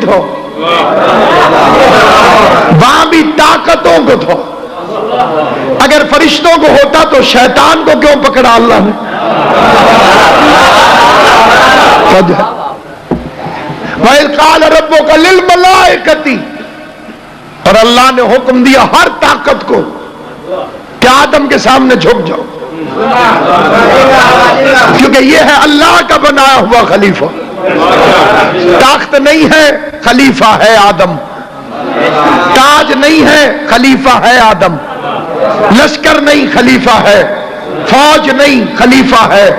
تھا، وہاں بھی طاقتوں کو تھا. اگر فرشتوں کو ہوتا تو شیطان کو کیوں پکڑا اللہ نے؟ وَإِذْ قَالَ رَبُّكَ لِلْمَلَائِكَةِ، اور اللہ نے حکم دیا ہر طاقت کو کہ آدم کے سامنے جھک جاؤ، کیونکہ یہ ہے اللہ کا بنایا ہوا خلیفہ. طاقت نہیں ہے، خلیفہ ہے آدم. تاج نہیں ہے، خلیفہ ہے آدم. لشکر نہیں، خلیفہ ہے. فوج نہیں، خلیفہ ہے.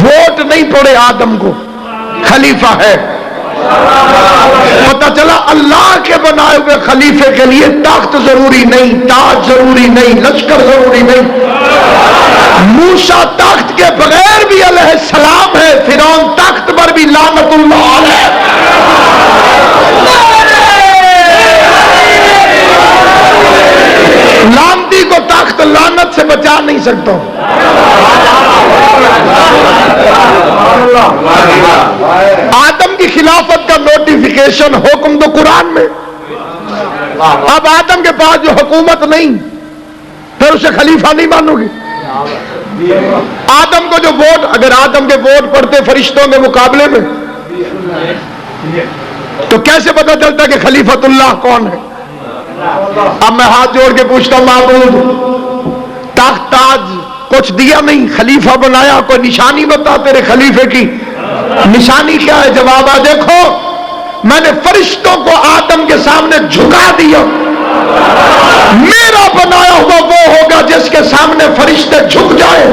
ووٹ نہیں پڑے آدم کو، خلیفہ ہے. پتہ چلا اللہ کے بنائے ہوئے خلیفے کے لیے طاقت ضروری نہیں، تاج ضروری نہیں، لشکر ضروری نہیں. موسیٰ طاقت کے بغیر بھی علیہ السلام ہے، فرعون طاقت پر بھی لعنت اللہ علیہ. لعنتی کو طاقت لعنت سے بچا نہیں سکتا. آدم کی خلافت کا نوٹیفیکیشن حکم تو قرآن میں. اب آدم کے پاس جو حکومت نہیں، پھر اسے خلیفہ نہیں مانو گے؟ آدم کو جو ووٹ، اگر آدم کے ووٹ پڑتے فرشتوں کے مقابلے میں، تو کیسے پتہ چلتا کہ خلیفۃ اللہ کون ہے؟ اب میں ہاتھ جوڑ کے پوچھتا ہوں، معبود تاج کچھ دیا نہیں، خلیفہ بنایا، کوئی نشانی بتا تیرے خلیفے کی. نشانی کیا ہے؟ جواب ہے دیکھو میں نے فرشتوں کو آدم کے سامنے جھکا دیا. میرا بنایا ہوا وہ ہوگا جس کے سامنے فرشتے جھک جائے.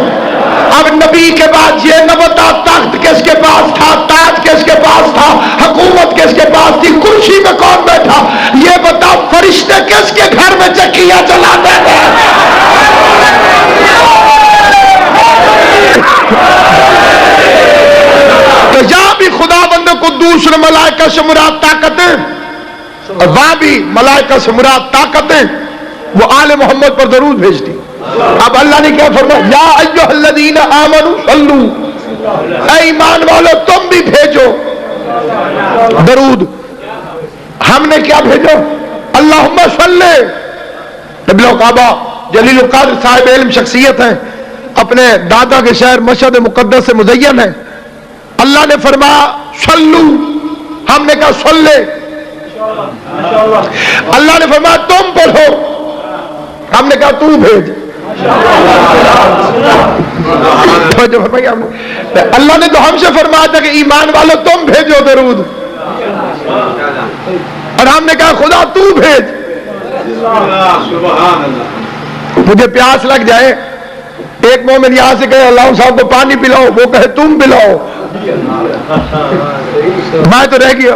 اب نبی کے بعد یہ نہ بتا طاقت کس کے پاس تھا، تاج کس کے پاس تھا، حکومت کس کے پاس تھی، کرسی میں کون بیٹھا. یہ بتا فرشتے کس کے گھر میں چکیاں چلاتے تھے. تو یہاں بھی خدا بند قدوس نے ملائکہ سے مراد طاقتیں، اور وہاں بھی ملائکہ سے مراد طاقتیں. وہ آل محمد پر درود بھیجتی. اب اللہ نے کیا فرمایا؟ یا ایھا الذین آمنوا صلوا، اے ایمان والو تم بھی بھیجو درود. ہم نے کیا بھیجو؟ اللہم صلی. نبی کعبہ جلیل القدر صاحب علم شخصیت ہیں، اپنے دادا کے شہر مشہد مقدس سے مزین ہے. اللہ نے فرمایا صلو، ہم نے کہا صلی. اللہ نے فرمایا تم پڑھو، ہم نے کہا تو بھیج. اللہ نے تو ہم سے فرمایا تھا کہ ایمان والو تم بھیجو درود، اور ہم نے کہا خدا تو بھیج. مجھے پیاس لگ جائے، ایک مومن یہاں سے کہے اللہ صاحب کو پانی پلاؤ، وہ کہے تم پلاؤ، میں تو رہ گیا.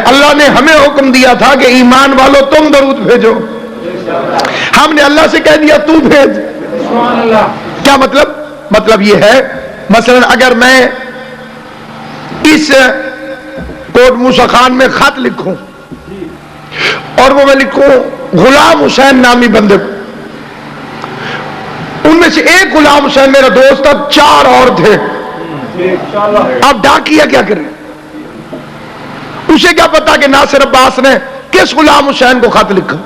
اللہ نے ہمیں حکم دیا تھا کہ ایمان والو تم درود بھیجو، ہم نے اللہ سے کہہ دیا تو بھیج. کیا مطلب؟ مطلب یہ ہے مثلا اگر میں اس کوٹ موسیٰ خان میں خط لکھوں اور وہ میں لکھوں غلام حسین نامی بندے کو، ان میں سے ایک غلام حسین میرا دوست تھا، 4 اور تھے. اب ڈاکیا کیا کرے؟ اسے کیا پتا کہ ناصر عباس نے کس غلام حسین کو خط لکھا؟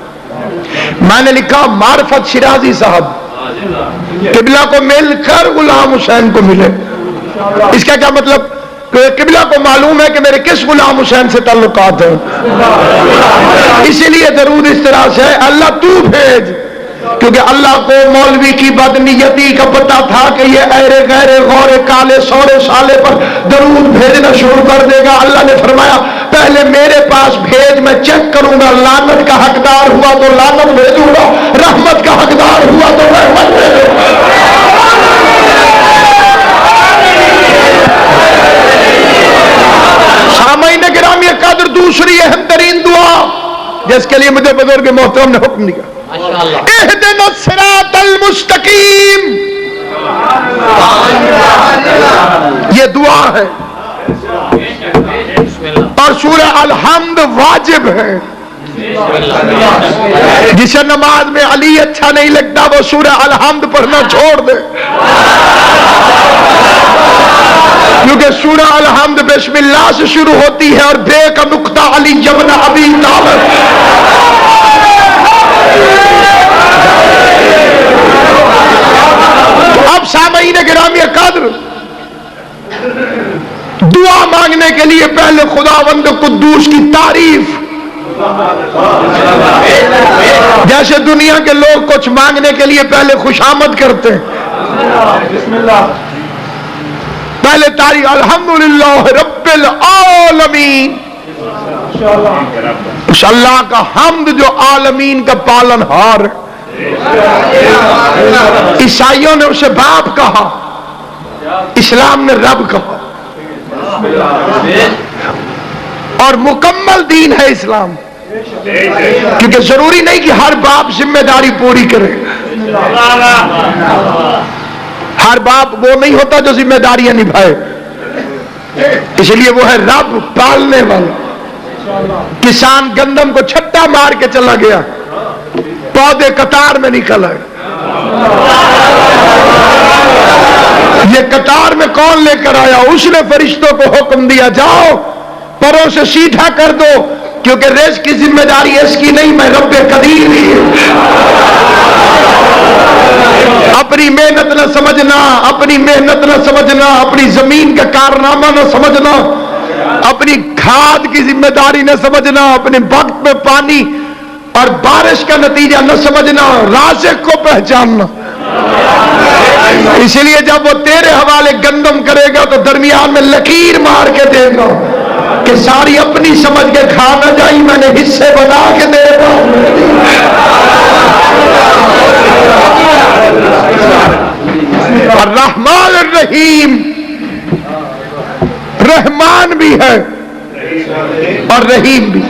میں نے لکھا معرفت شیرازی صاحب، قبلہ کو مل کر غلام حسین کو ملے. اس کا کیا مطلب؟ کہ قبلہ کو معلوم ہے کہ میرے کس غلام حسین سے تعلقات ہیں. اسی لیے درود اس طرح سے ہے اللہ تو بھیج، کیونکہ اللہ کو مولوی کی بدنیتی کا پتہ تھا کہ یہ ایرے غیرے غورے کالے سورے سالے پر درود بھیجنا شروع کر دے گا. اللہ نے فرمایا پہلے میرے پاس بھیج، میں چیک کروں گا. لعنت کا حقدار ہوا تو لعنت بھیجوں گا، رحمت کا حقدار ہوا تو رحمت بھیجوں گا. سامعین گرامی قدر، دوسری اہم ترین دعا جس کے لیے مجھے بزرگ محترم نے حکم دیا، اہدنا الصراط المستقیم. یہ دعا ہے اور سورہ الحمد واجب ہے. جسے نماز میں علی اچھا نہیں لگتا وہ سورہ الحمد پڑھنا چھوڑ دے. کیونکہ سورہ الحمد بسم اللہ سے شروع ہوتی ہے اور بے کا نقطہ علی ابن ابی طالب. اب سامعین گرامی قدر، دعا مانگنے کے لیے پہلے خداوند قدوس کی تعریف. جیسے دنیا کے لوگ کچھ مانگنے کے لیے پہلے خوشامد کرتے ہیں، پہلے تعریف الحمدللہ رب العالمین. اس اللہ کا حمد جو عالمین کا پالن ہار. عیسائیوں نے اسے باپ کہا، اسلام نے رب کہا. اور مکمل دین ہے اسلام، کیونکہ ضروری نہیں کہ ہر باپ ذمہ داری پوری کرے. ہر باپ وہ نہیں ہوتا جو ذمہ داریاں نبھائے، اس لیے وہ ہے رب پالنے والا. کسان گندم کو چھٹا مار کے چلا گیا، پودے قطار میں نکل آئے. یہ قطار میں کون لے کر آیا؟ اس نے فرشتوں کو حکم دیا جاؤ پروں سے سیدھا کر دو، کیونکہ رزق کی ذمہ داری اس کی نہیں، میں رب قدیر ہی. اپنی محنت نہ سمجھنا، اپنی محنت نہ سمجھنا، اپنی زمین کا کارنامہ نہ سمجھنا، اپنی کھاد کی ذمہ داری نہ سمجھنا، اپنے وقت میں پانی اور بارش کا نتیجہ نہ سمجھنا، رازق کو پہچاننا. اس لیے جب وہ تیرے حوالے گندم کرے گا تو درمیان میں لکیر مار کے دے گا کہ ساری اپنی سمجھ کے کھا نہ جائی، میں نے حصے بنا کے دے گا. الرحمن الرحیم، رحمان بھی ہے اور رحیم بھی.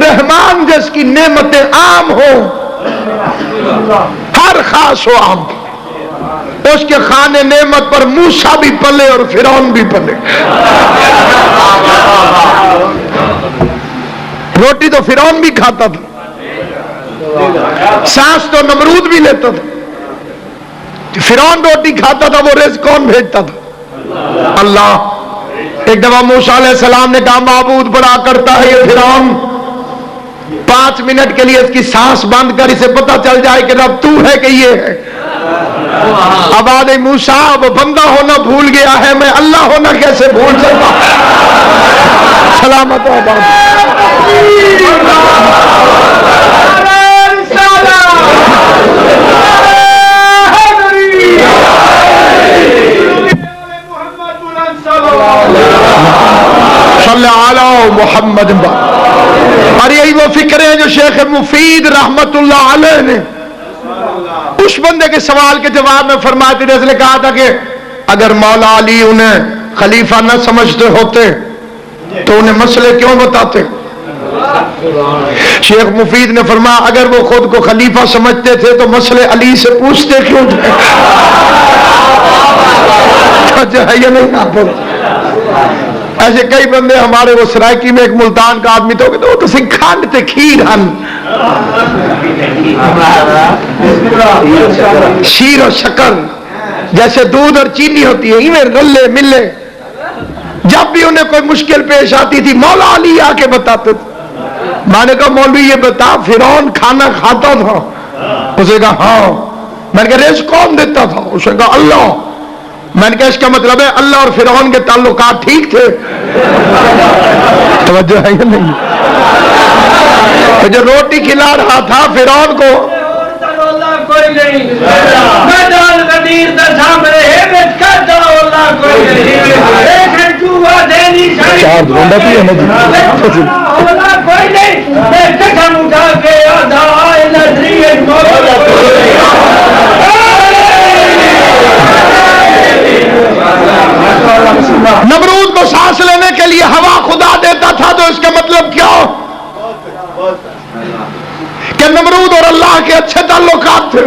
رحمان جس کی نعمتیں عام ہو، ہر خاص و عام، اس کے خانے نعمت پر موسیٰ بھی پلے اور فرعون بھی پلے. روٹی تو فرعون بھی کھاتا تھا، سانس تو نمرود بھی لیتا تھا. فرعون روٹی کھاتا تھا، وہ رزق کون بھیجتا تھا؟ اللہ. ایک دفعہ موسیٰ علیہ السلام نے کہا معبود بڑا کرتا ہے یہ فرعون، 5 منٹ کے لیے اس کی سانس بند کر، اسے پتہ چل جائے کہ رب تو ہے کہ یہ ہے. اب آدھے موسیٰ وہ بندہ ہونا بھول گیا ہے، میں اللہ ہونا کیسے بھول سکتا؟ سلامت و آباد. صلی علی محمد. اور یہی وہ فکر ہے جو شیخ مفید رحمت اللہ علیہ نے اس بندے کے سوال کے جواب میں فرماتے تھے. اس نے کہا تھا کہ اگر مولا علی انہیں خلیفہ نہ سمجھتے ہوتے تو انہیں مسئلے کیوں بتاتے؟ شیخ مفید نے فرمایا اگر وہ خود کو خلیفہ سمجھتے تھے تو مسئلے علی سے پوچھتے کیوں تھے؟ یہ نہیں آپ ایسے کئی بندے ہمارے، وہ سرائکی میں ایک ملتان کا آدمی تو وہ تو کھانڈ تے کھیر ہن، شیر اور شکر جیسے دودھ اور چینی ہوتی ہے، ایویں رلے ملے. جب بھی انہیں کوئی مشکل پیش آتی تھی مولا علی آ کے بتاتے تھے. میں نے کہا مولوی یہ بتا فرعون کھانا کھاتا تھا؟ اس نے کہا ہاں. میں نے کہا رزق کون دیتا تھا؟ اس نے کہا اللہ. میں نے کہا اس کا مطلب ہے اللہ اور فرعون کے تعلقات ٹھیک تھے؟ توجہ ہے یا نہیں؟ جو روٹی کھلا رہا تھا فرعون کو، نمرود کو سانس لینے کے لیے ہوا خدا دیتا تھا، تو اس کا مطلب کیا کہ نمرود اور اللہ کے اچھے تعلقات تھے.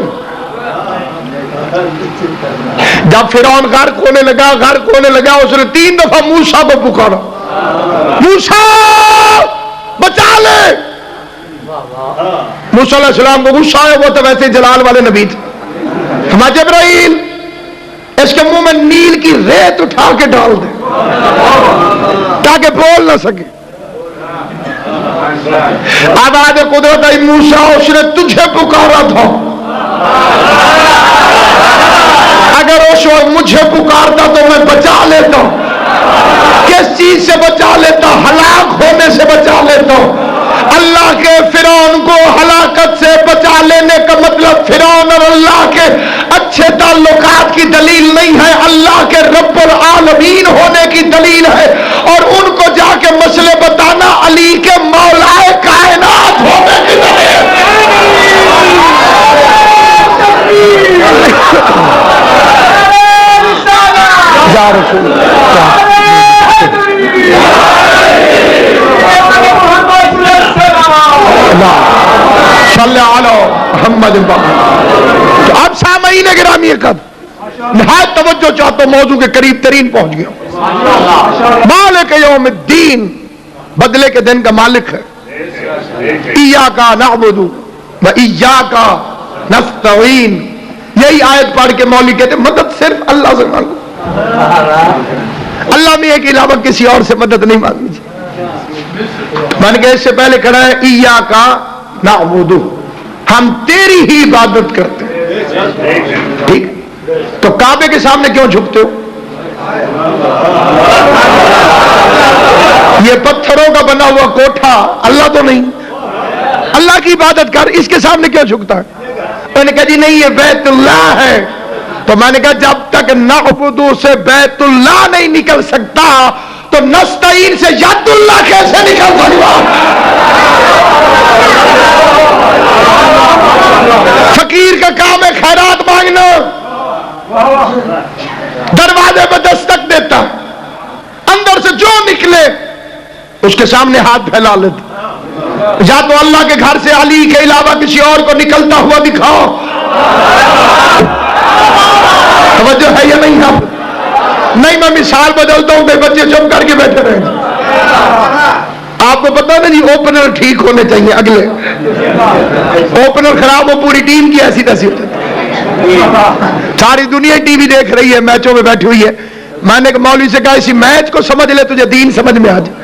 جب فرعون غرق ہونے لگا اس نے 3 دفعہ موسیٰ کو پکارا، موسیٰ بچا لے. موسیٰ علیہ السلام کو غصہ ہے، وہ تو ویسے جلال والے نبی تھے. جبرائیل اس کے منہ میں نیل کی ریت اٹھا کے ڈال دے تاکہ بول نہ سکے. آواز قدرت آئی موسیٰ اس نے تجھے پکارا تھا. اگر اس وقت مجھے پکارتا تو میں بچا لیتا. کس چیز سے بچا لیتا؟ ہلاک ہونے سے بچا لیتا. اللہ کے فرعون کو ہلاکت سے بچا لینے کا مطلب فرعون اور اللہ کے اچھے تعلقات کی دلیل نہیں ہے، اللہ کے رب العالمین ہونے کی دلیل ہے. اور ان کو جا کے مسئلے بتانا علی کے مولائے کائنات ہونے کی دلیل. یا رسول اللہ صلی علی محمد. تو اب سامعین گرامی قدر نہایت توجہ چاہتا ہوں، موضوع کے قریب ترین پہنچ گیا. مالک یوم الدین، بدلے کے دن کا مالک ہے. ایاک نعبد و ایاک نستعین، یہی آیت پڑھ کے مولوی کہتے ہیں مدد صرف اللہ سے مانگو. اللہ میں کے علاوہ کسی اور سے مدد نہیں مانگنی. میں نے کہا اس سے پہلے کھڑا ہے ایاک نعبد، ہم تیری ہی عبادت کرتے ہیں. ٹھیک، تو کعبے کے سامنے کیوں جھکتے ہو؟ یہ پتھروں کا بنا ہوا کوٹھا اللہ تو نہیں، اللہ کی عبادت کر، اس کے سامنے کیوں جھکتا ہے؟ میں نے کہا جی نہیں یہ بیت اللہ ہے. تو میں نے کہا جب تک نعبدو سے بیت اللہ نہیں نکل سکتا تو نستعین سے ید اللہ کیسے نکل سکتا؟ فقیر کا کام ہے خیرات مانگنا، دروازے پہ دستک دیتا، اندر سے جو نکلے اس کے سامنے ہاتھ پھیلا لیتا. یا تو اللہ کے گھر سے علی کے علاوہ کسی اور کو نکلتا ہوا دکھاؤ. توجہ ہے یا نہیں؟ نہیں میں مثال بدلتا ہوں کہ بچے چپ کر کے بیٹھے رہیں. آپ کو پتا نا جی اوپنر ٹھیک ہونے چاہیے، اگلے اوپنر خراب ہو پوری ٹیم کی ایسی تیسی ہو جاتی. ساری دنیا ٹی وی دیکھ رہی ہے، میچوں میں بیٹھی ہوئی ہے. میں نے مولوی سے کہا اسی میچ کو سمجھ لے تجھے دین سمجھ میں آ جائے.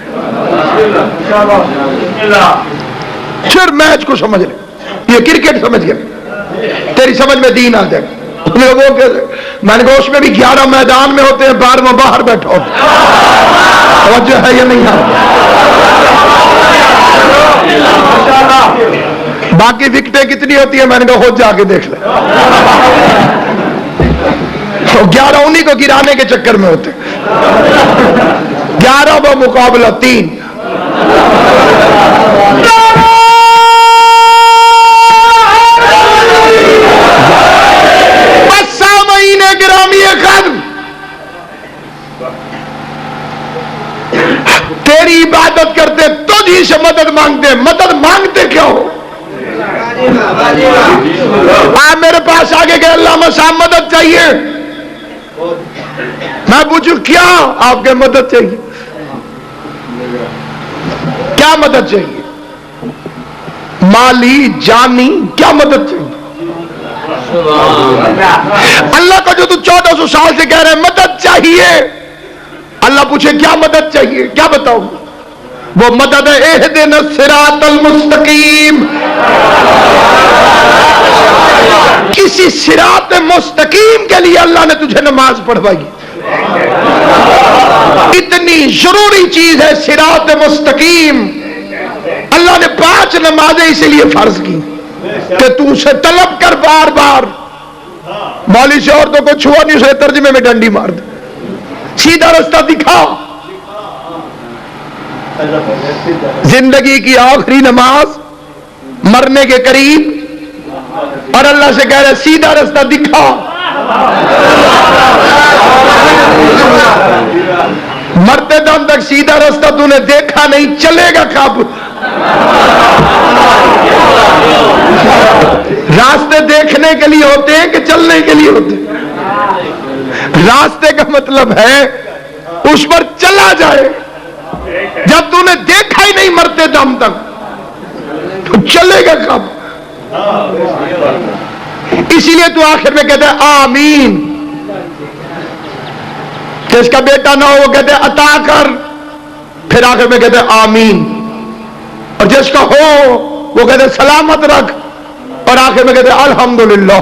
پھر میچ کو سمجھ لے، یہ کرکٹ سمجھ گئے تیری سمجھ میں دین آ جائے. میں نے کہا اس میں بھی 11 میدان میں ہوتے ہیں، 12واں باہر بیٹھا ہوتا. توجہ ہے یا نہیں؟ باقی وکٹیں کتنی ہوتی ہیں؟ میں نے کہا خود جا کے دیکھ لے. 11 انہی کو گرانے کے چکر میں ہوتے، 11 با مقابلہ 3. بس سامعین گرامی قدر، تیری عبادت کرتے تجھ ہی سے مدد مانگتے. مدد مانگتے کیوں ہو؟ آپ میرے پاس آگے کہ علامہ صاحب مدد چاہیے. میں پوچھوں کیا آپ کے مدد چاہیے؟ کیا مدد چاہیے؟ مالی، جانی، کیا مدد چاہیے؟ اللہ کو جو تو 1400 سال سے کہہ رہے ہیں مدد چاہیے، اللہ پوچھے کیا مدد چاہیے؟ کیا بتاؤ؟ وہ مدد ہے اہدنا الصراط المستقیم. کسی صراط مستقیم کے لیے اللہ نے تجھے نماز پڑھوائی. اتنی ضروری چیز ہے صراط مستقیم. اللہ نے 5 نمازیں اسی لیے فرض کی کہ تو اسے طلب کر بار بار. مولوی سے عورتوں کو چھوا نہیں، اسے ترجمے میں ڈنڈی مار دے. سیدھا رستہ دکھا. زندگی کی آخری نماز، مرنے کے قریب، اور اللہ سے کہہ رہے سیدھا رستہ دکھا. مرتے دم تک سیدھا رستہ تو نے دیکھا نہیں، چلے گا کب؟ راستے دیکھنے کے لیے ہوتے ہیں کہ چلنے کے لیے ہوتے ہیں؟ راستے کا مطلب ہے اس پر چلا جائے. جب تو نے دیکھا ہی نہیں مرتے دم تک تو چلے گا کب؟ اسی لیے تو آخر میں کہتا ہے آمین. جس کا بیٹا نہ ہو وہ کہتے ہیں عطا کر، پھر آخر میں کہتے ہیں آمین، اور جس کا ہو وہ کہتے ہیں سلامت رکھ، اور آخر میں کہتے ہیں الحمدللہ۔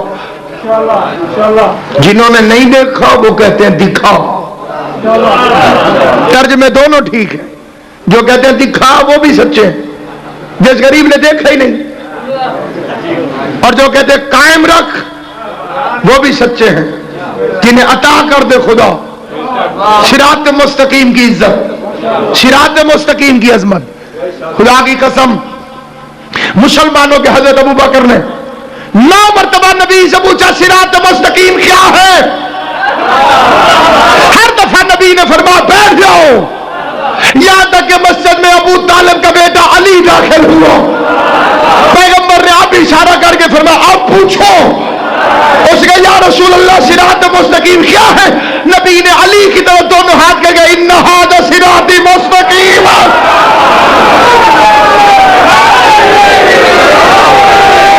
جنہوں نے نہیں دیکھا وہ کہتے ہیں دکھا۔ ترجمے دونوں ٹھیک ہے، جو کہتے ہیں دکھا وہ بھی سچے ہیں، جس غریب نے دیکھا ہی نہیں، اور جو کہتے ہیں قائم رکھ وہ بھی سچے ہیں، جنہیں عطا کر دے خدا صراط مستقیم کی عزت، صراط مستقیم کی عظمت۔ خدا کی قسم، مسلمانوں کے حضرت ابو بکر نے 9 مرتبہ نبی سے پوچھا صراط مستقیم کیا ہے؟ ہر دفعہ نبی نے فرمایا بیٹھ جاؤ، یہاں تک کہ مسجد میں ابو طالب کا بیٹا علی داخل ہوا، پیغمبر نے آپ اشارہ کر کے فرمایا اب پوچھو۔ اس کا یا رسول اللہ صراط مستقیم کیا ہے؟ نبی نے علی کی طرف دونوں ہاتھ کر کے ان ھذا صراطی مستقیم،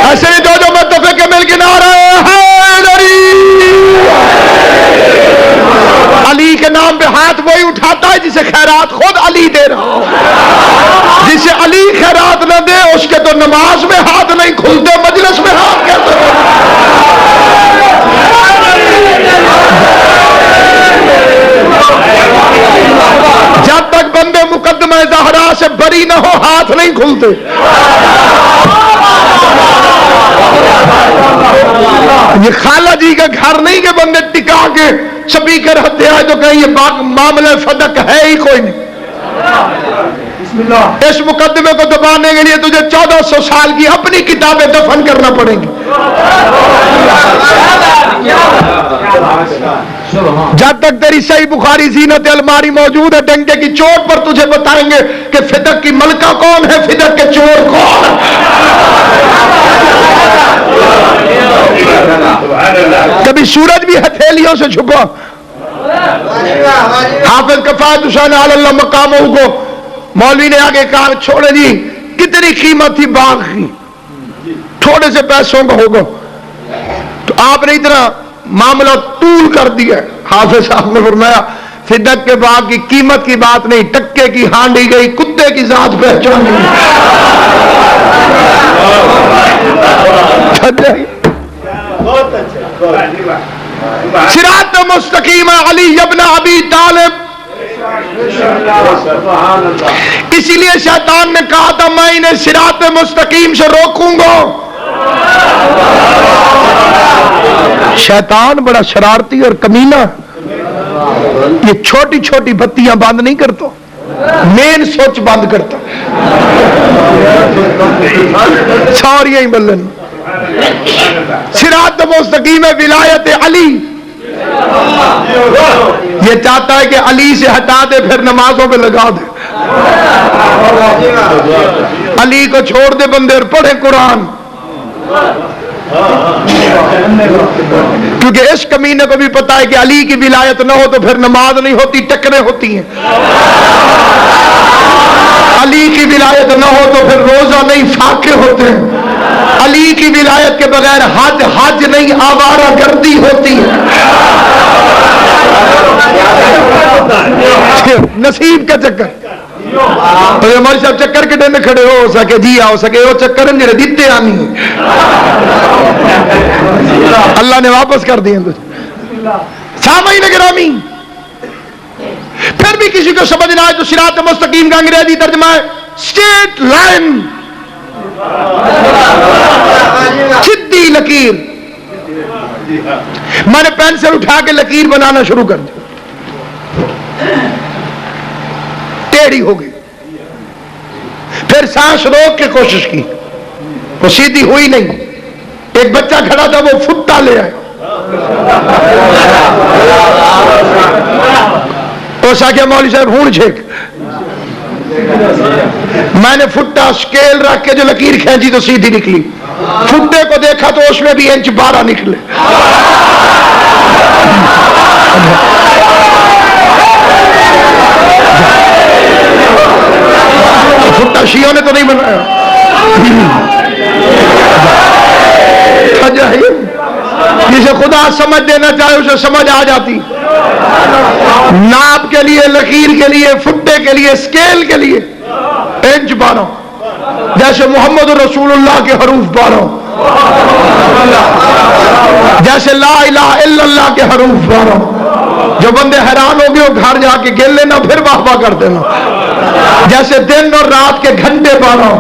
ایسے ہی جو متفق کے مل کے نعرہ حیدری، علی کے نام پہ ہاتھ وہی اٹھاتا ہے جسے خیرات خود علی دے رہا ہو، جسے علی خیرات نہ دے اس کے تو نماز میں ہاتھ نہیں کھلتے، مجلس میں ہاتھ کیسے؟ جب تک بندے مقدمہ زہرا سے بری نہ ہو ہاتھ نہیں کھلتے۔ یہ خالہ جی کا گھر نہیں کہ بندے ٹکا کے سپیکر ہتھے آئے تو کہیں یہ معاملہ صدق ہے ہی کوئی نہیں۔ اس مقدمے کو دبانے کے لیے تجھے 1400 سال کی اپنی کتابیں دفن کرنا پڑیں گی۔ جب تک تیری صحیح بخاری زینت الماری موجود ہے، ڈنڈے کی چوٹ پر تجھے بتائیں گے کہ فدق کی ملکہ کون ہے، فدق کے چور کون ہے۔ کبھی سورج بھی ہتھیلیوں سے چھپا۔ حافظ کفایت حسین اللہ مقامہ کو مولوی نے آگے کہا چھوڑے جی کتنی قیمت تھی باغ کی، تھوڑے سے پیسوں کا ہوگا، تو آپ نے اتنا معاملہ طول کر دیا۔ حافظ صاحب نے فرمایا فدق کے باغ کی قیمت کی بات نہیں، ٹکے کی ہانڈی گئی کتے کی ذات پہچانی۔ صراط مستقیم علی ابن ابی طالب۔ اسی لیے شیطان نے کہا تھا میں انہیں صراط مستقیم سے روکوں گا۔ شیطان بڑا شرارتی اور کمینہ، یہ چھوٹی چھوٹی بتیاں بند نہیں کرتا، مین سوچ بند کرتا، ساری ہی بلن۔ صراط مستقیم ولایت علی، یہ چاہتا ہے کہ علی سے ہٹا دے پھر نمازوں پہ لگا دے، علی کو چھوڑ دے بندے اور پڑھے قرآن، کیونکہ اس کمینے کو بھی پتا ہے کہ علی کی ولایت نہ ہو تو پھر نماز نہیں ہوتی، ٹکریں ہوتی ہیں، علی کی ولایت نہ ہو تو پھر روزہ نہیں فاقے ہوتے ہیں، علی کی ولایت کے بغیر حج نہیں آوارہ گردی ہوتی ہے۔ نصیب کا چکر ہمارے صاحب چکر کے ڈے کھڑے ہو سکے جی آ سکے وہ چکر میرے دیتے آنی ہے، اللہ نے واپس کر دیے تجھے۔ سامعین گرامی، پھر بھی کسی کو سمجھ نہ آئے تو صراط مستقیم کا انگریزی ترجمہ ہے اسٹریٹ لائن، سیدھی لکیر۔ میں نے پینسل اٹھا کے لکیر بنانا شروع کر دی، ٹیڑھی ہو گئی، پھر سانس روک کے کوشش کی، وہ سیدھی ہوئی نہیں۔ ایک بچہ کھڑا تھا وہ فٹا لے آیا، اس آگے مولوی صاحب ہون چھیک، میں نے فٹا اسکیل رکھ کے جو لکیر کھینچی تو سیدھی نکلی، فٹے کو دیکھا تو اس میں بھی انچ 12 نکلے۔ فٹا شیعوں نے تو نہیں بنایا، جسے خود خدا سمجھ دینا چاہے اسے سمجھ آ جاتی. ناپ کے لیے، لکیر کے لیے، فٹے کے لیے، اسکیل کے لیے 12 جیسے محمد رسول اللہ کے حروف 12، جیسے لا الہ الا اللہ کے حروف 12. جو بندے حیران ہو گئے وہ گھر جا کے گر لینا، پھر واہ واہ کر دینا. جیسے دن اور رات کے گھنٹے 12،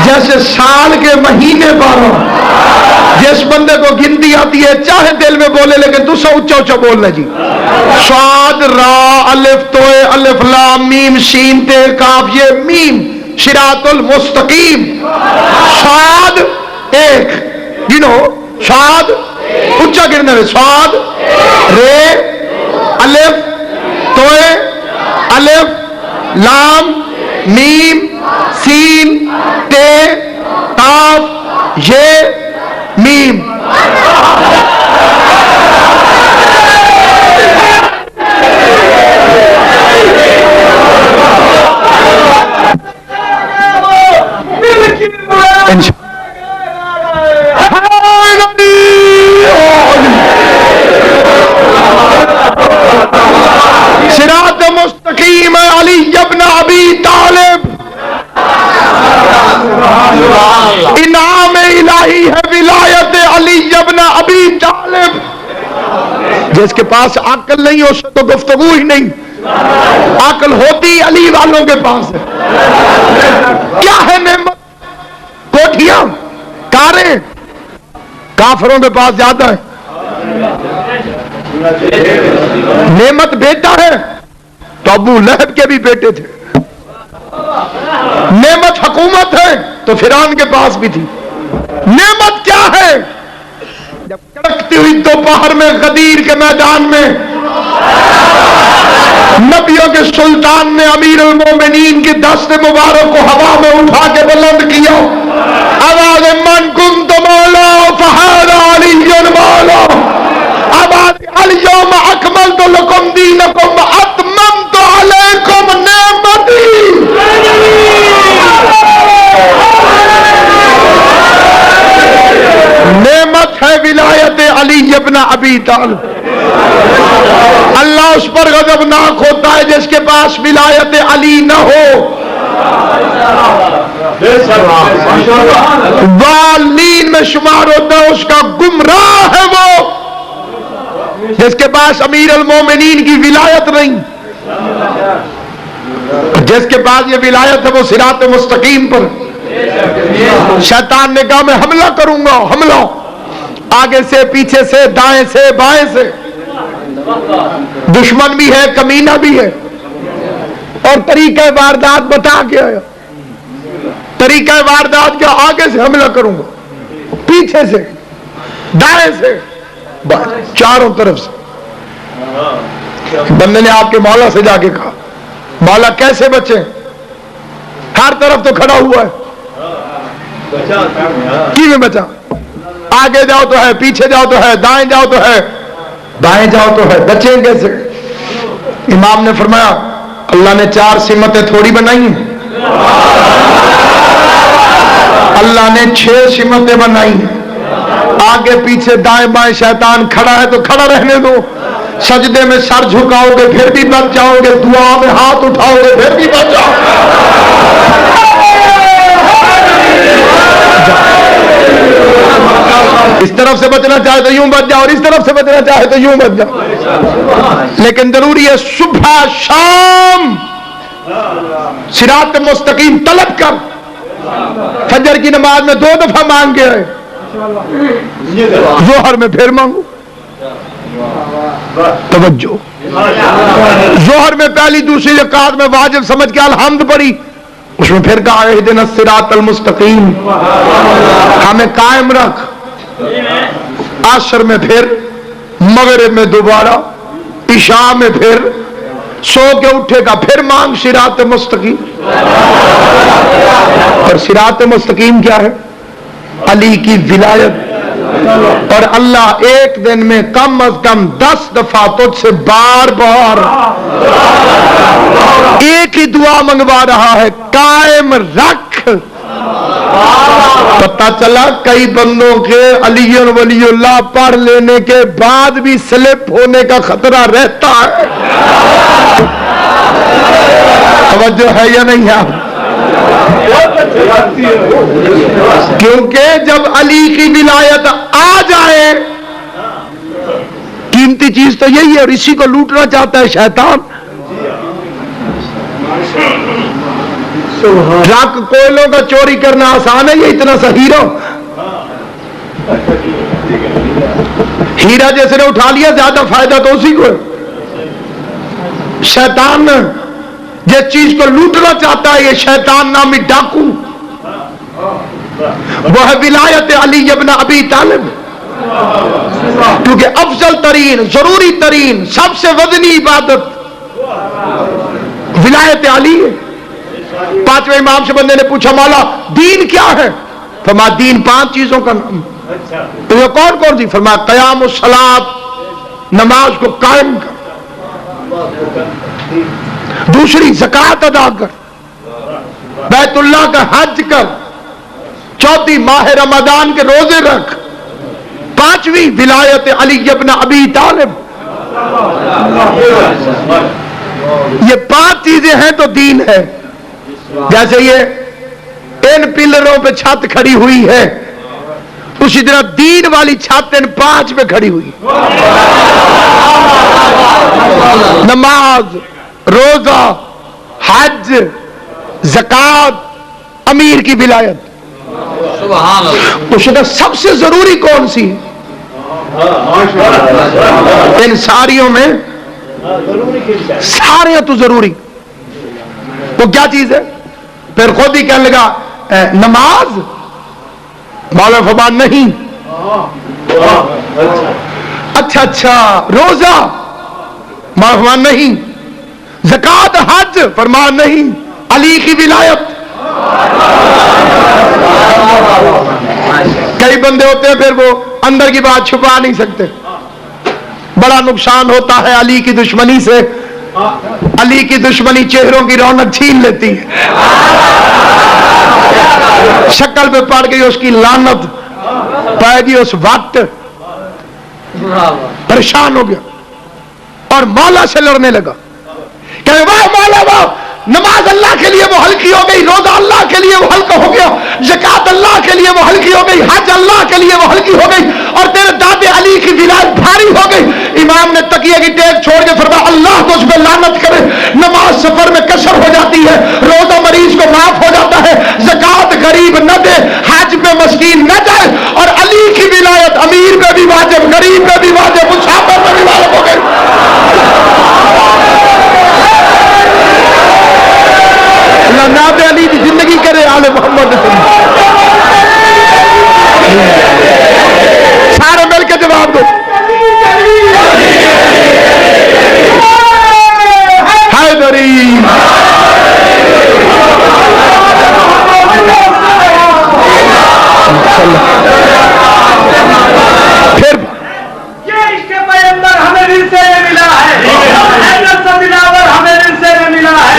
جیسے سال کے مہینے 12. جس بندے کو گنتی آتی ہے چاہے دل میں بولے، لیکن دوسرا اونچا اونچا بولنا جی. صاد را الف توئے الف لام میم شین تے کاف یہ میم صراط المستقیم. صاد ایک، یو نو صاد اونچا گرنا ہے. صاد رے الف توئے الف لام میم سین تے کاف یہ میم. صراط مستقیم علی ابن ابی طالب. انعام الہی ہے ولایت علی ابن ابی طالب. جس کے پاس عقل نہیں اس سے تو گفتگو ہی نہیں. عقل ہوتی علی والوں کے پاس ہے. کیا ہے نعمت؟ کوٹھیاں، کاریں کافروں کے پاس زیادہ ہے. نعمت بیٹا ہے تو ابو لہب کے بھی بیٹے تھے. نعمت حکومت ہے تو فرعون کے پاس بھی تھی. نعمت کیا ہے؟ جب کڑکتی ہوئی دوپہر میں غدیر کے میدان میں نبیوں کے سلطان نے امیر المومنین کی دست مبارک کو ہوا میں اٹھا کے بلند کیا. آواز من کنت مولا فہذا علی مولا. آواز الیوم اکملت لکم دینکم واتممت علیکم نعمتی. نعمت ہے ولایت علی ابن ابی طالب. اللہ اس پر غضبناک ہوتا ہے جس کے پاس ولایت علی نہ ہو. والین میں شمار ہوتا ہے، اس کا گمراہ ہے وہ جس کے پاس امیر المومنین کی ولایت نہیں. جس کے پاس یہ ولایت ہے وہ صراط مستقیم پر. شیطان نے کہا میں حملہ کروں گا. حملہ آگے سے، پیچھے سے، دائیں سے، بائیں سے. دشمن بھی ہے، کمینہ بھی ہے، اور طریقہ واردات بتا کے آیا. طریقہ واردات کیا؟ آگے سے حملہ کروں گا، پیچھے سے، دائیں سے، چاروں طرف سے. بندے نے آپ کے مولا سے جا کے کہا مولا کیسے بچیں؟ ہر طرف تو کھڑا ہوا ہے، کی میں بچا؟ آگے جاؤ تو ہے، پیچھے جاؤ تو ہے، دائیں جاؤ تو ہے، بائیں جاؤ تو ہے، بچیں کیسے؟ امام نے فرمایا اللہ نے 4 سمتیں تھوڑی بنائی ہیں، اللہ نے 6 سمتیں بنائی ہیں. آگے پیچھے دائیں بائیں شیطان کھڑا ہے تو کھڑا رہنے دو. سجدے میں سر جھکاؤ گے پھر بھی بچ جاؤ گے، دعا میں ہاتھ اٹھاؤ گے پھر بھی بچ جاؤ. اس طرف سے بچنا چاہے تو یوں بچ جاؤ، اور اس طرف سے بچنا چاہے تو یوں بچ جاؤ. لیکن ضروری ہے صبح شام صراط مستقیم طلب کر. فجر کی نماز میں 2 دفعہ مانگ کے آئے، ظہر میں پھر مانگو. توجہ، ظہر میں پہلی دوسری رکعت میں واجب سمجھ کے الحمد پڑھی، اس میں پھر کہا اہدنا الصراط المستقیم، ہمیں قائم رکھ. عصر میں پھر، مغرب میں دوبارہ، عشاء میں پھر، سو کے اٹھے گا پھر مانگ صراط مستقیم. اور صراط مستقیم کیا ہے؟ علی کی ولایت. اور اللہ ایک دن میں کم از کم 10 دفعہ تجھ سے بار بار ایک ہی دعا منگوا رہا ہے، قائم رکھ پتہ چلا کئی بندوں کے علی ولی اللہ پڑھ لینے کے بعد بھی سلپ ہونے کا خطرہ رہتا ہے. توجہ ہے یا نہیں ہے؟ کیونکہ جب علی کی ولایت آ جائے، قیمتی چیز تو یہی ہے، اور اسی کو لوٹنا چاہتا ہے شیطان. ٹرک کوئلوں کا چوری کرنا آسان ہے یہ اتنا سا ہیرا جیسے نے اٹھا لیا زیادہ فائدہ تو اسی کو ہے. شیطان جس چیز کو لوٹنا چاہتا ہے، یہ شیطان نامی ڈاکو، وہ ہے ولایت علی ابن ابی طالب. کیونکہ افضل ترین، ضروری ترین، سب سے وزنی عبادت ولایت علی ہے. پانچویں امام سے بندے نے پوچھا مولا دین کیا ہے؟ فرمایا دین 5 چیزوں کا نام. تو یہ کون کون سی؟ فرمایا قیام الصلاۃ، نماز کو قائم کر، دوسری زکوٰۃ ادا کر، بیت اللہ کا حج کر، چوتھی ماہ رمضان کے روزے رکھ، پانچویں ولایت علی ابن ابی طالب. یہ 5 چیزیں ہیں تو دین ہے. جیسے یہ ان پلروں پہ چھت کھڑی ہوئی ہے، اسی طرح دین والی چھت ان 5 پہ کھڑی ہوئی. نماز، روزہ، حج، زکوٰۃ، امیر کی ولایت. اسی طرح سب سے ضروری کون سی ان ساریوں میں؟ سارے تو ضروری. وہ کیا چیز ہے؟ پھر خود ہی کہنے لگا نماز. مولا فرمان نہیں. اچھا روزہ؟ مولا فرمان نہیں. زکوٰۃ، حج؟ فرمان نہیں. علی کی ولایت؟ کئی بندے ہوتے ہیں پھر وہ اندر کی بات چھپا نہیں سکتے. بڑا نقصان ہوتا ہے علی کی دشمنی سے. علی کی دشمنی چہروں کی رونق چھین لیتی ہے. شکل پہ پڑ گئی اس کی لعنت، پائے گی اس وقت پریشان ہو گیا اور مولا سے لڑنے لگا کہ واہ مولا واہ، نماز اللہ کے لیے وہ ہلکی ہو گئی، روزہ اللہ کے لیے وہ ہلکا ہو گیا، زکوٰۃ اللہ کے لیے وہ ہلکی ہو گئی، حج اللہ کے لیے وہ ہلکی ہو گئی، اور تیرے دادے علی کی ولایت بھاری ہو گئی. امام نے تکیے کی ٹیک چھوڑ کے فرمایا اللہ تو اس پہ لعنت کرے. نماز سفر میں کسر ہو جاتی ہے، روزہ مریض کو معاف ہو جاتا ہے، زکوٰۃ غریب نہ دے، حج پہ مسکین نہ جائے، اور علی کی ولایت امیر پہ بھی واجب، غریب پہ بھی واجب، مسافر پہ بھی واجب ہو گئی. اللہ ناب علی کی زندگی کرے. آل محمد سارے مل کے جواب دو. حیدری پھر یہ عشق پیغمبر ہمیں دل سے ملا ہے، حضرت دلاور ہمیں دل سے ملا ہے.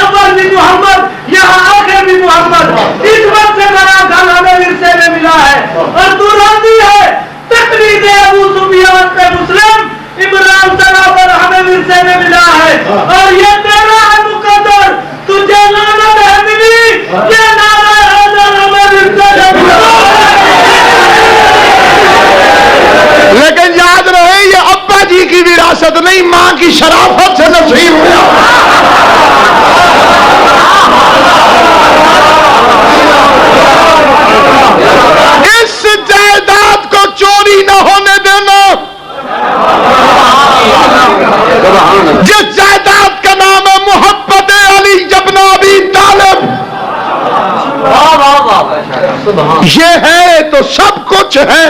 اول بھی محمد، یہاں آخر بھی محمد، اس وقت سے بڑا گھر ہمیں دل سے ملا ہے. اور تو راضی ہے تقریر ابو سفیان پہ مسلم، عمران دلاور ہمیں دل سے ملا ہے. اور یہ تیرا ہے مقدر، تجھے لعنت ہے نبی، یہ نعرہ حیدر ہمیں دل سے ملا ہے. لیکن یاد رہے یہ ابا جی کی وراثت نہیں، ماں کی شرافت سے نصیب ہوا. اس جائیداد کو چوری نہ ہونے دینا. جس جائیداد کا نام ہے محبت علی ابن ابی طالب، یہ ہے تو سب کچھ ہے،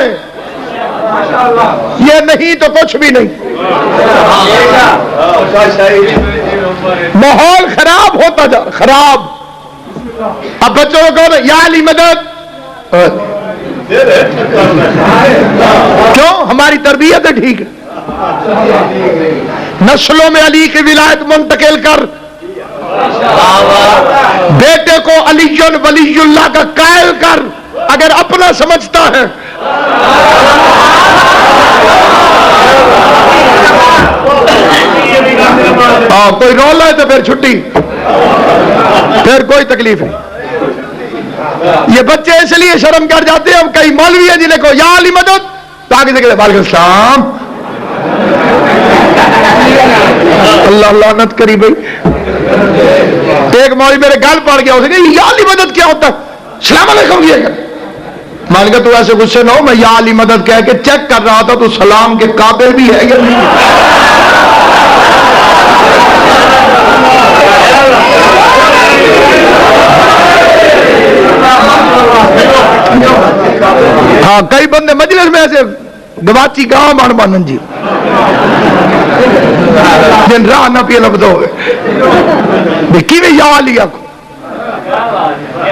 یہ نہیں تو کچھ بھی نہیں. ماحول خراب ہوتا جا رہا، خراب. اب بچوں کو کہو یا علی مدد، کیوں؟ ہماری تربیت ہے ٹھیک ہے، نسلوں میں علی کی ولایت منتقل کر. بیٹے کو علی ولی اللہ کا قائل کر اگر اپنا سمجھتا ہے. کوئی رولا ہے تو پھر چھٹی, پھر کوئی تکلیف نہیں. یہ بچے اس لیے شرم کر جاتے ہیں. ہم کئی مولوی ہیں جنہیں کو یا علی مدد تو آگے سے کہتے ہیں وعلیکم السلام. اللہ لعنت کری بھائی. ایک مولوی میرے گل پڑ گیا, اسے کہ یا علی مدد کیا ہوتا ہے؟ السلام علیکم کیا کر. مان کے تو ایسے غصے نہ ہو, میں یا علی مدد کہہ کے چیک کر رہا تھا تو سلام کے قابل بھی ہے یا نہیں. ہاں کئی بندے مجلس میں ایسے گواچی گاہ مان مانن جی جن راہ نہ پی لبدو ہوئے کی میں یا علی کو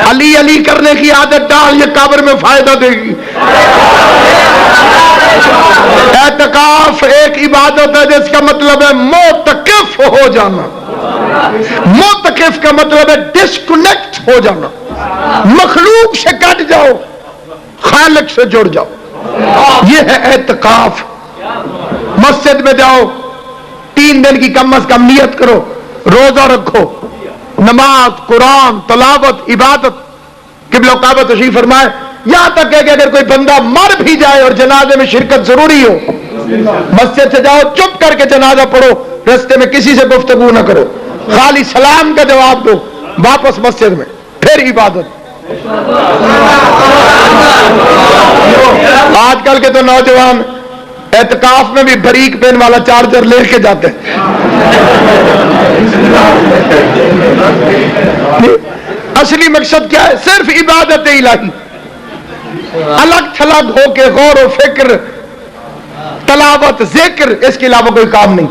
علی علی کرنے کی عادت ڈال, یہ قبر میں فائدہ دے گی. اعتکاف ایک عبادت ہے جس کا مطلب ہے معتکف ہو جانا. معتکف کا مطلب ہے ڈسکنیکٹ ہو جانا, مخلوق سے کٹ جاؤ, خالق سے جڑ جاؤ. یہ ہے اعتکاف. مسجد میں جاؤ, 3 دن کی کم از کم نیت کرو, روزہ رکھو, نماز, قرآن, تلاوت, عبادت. قبلہ کعبہ تشریف فرمائے. یہاں تک کہ اگر کوئی بندہ مر بھی جائے اور جنازے میں شرکت ضروری ہو, مسجد سے جاؤ, چپ کر کے جنازہ پڑھو, رستے میں کسی سے گفتگو نہ کرو, خالی سلام کا جواب دو, واپس مسجد میں, پھر عبادت. آج کل کے تو نوجوان اعتکاف میں بھی بریک پین والا چارجر لے کے جاتے ہیں. اصلی مقصد کیا ہے؟ صرف عبادت الہی. الگ تھلگ ہو کے غور و فکر, تلاوت, ذکر, اس کے علاوہ کوئی کام نہیں.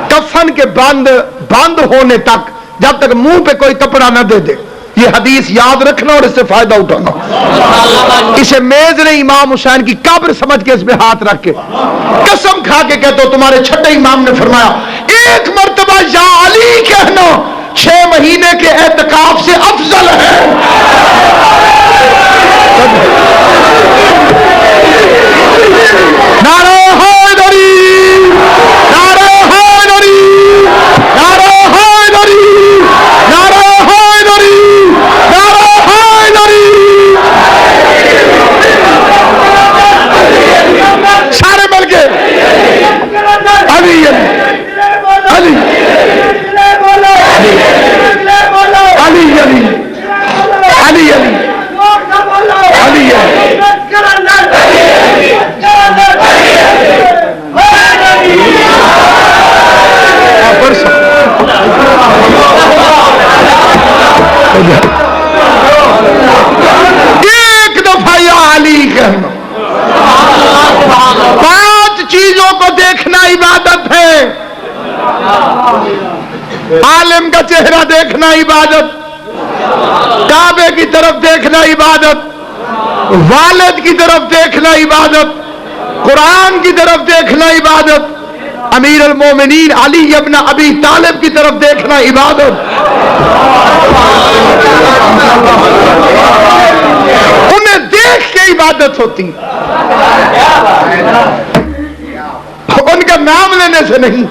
کفن کے بند ہونے تک, جب تک منہ پہ کوئی کپڑا نہ دے دے. یہ حدیث یاد رکھنا اور اس سے فائدہ اٹھانا. اسے میز نے امام حسین کی قبر سمجھ کے اس میں ہاتھ رکھ کے قسم کھا کے کہتے ہو تمہارے چھٹے امام نے فرمایا ایک مرتبہ یا علی کہنا 6 مہینے کے اعتکاف سے افضل ہے. نعرہ حیدری, نعرہ حیدری, نعرہ حیدری, نعرہ حیدری, نعرہ حیدری. سارے مل کے علی علی علی علی علی علی علی ایک دفعہ یا علی کہنا. 5 چیزوں کو دیکھنا عبادت ہے. عالم کا چہرہ دیکھنا عبادت, کعبے کی طرف دیکھنا عبادت, والد کی طرف دیکھنا عبادت, قرآن کی طرف دیکھنا عبادت, امیر المومنین علی ابن ابی طالب کی طرف دیکھنا عبادت. انہیں دیکھ کے عبادت ہوتی, ان کا نام لینے سے نہیں.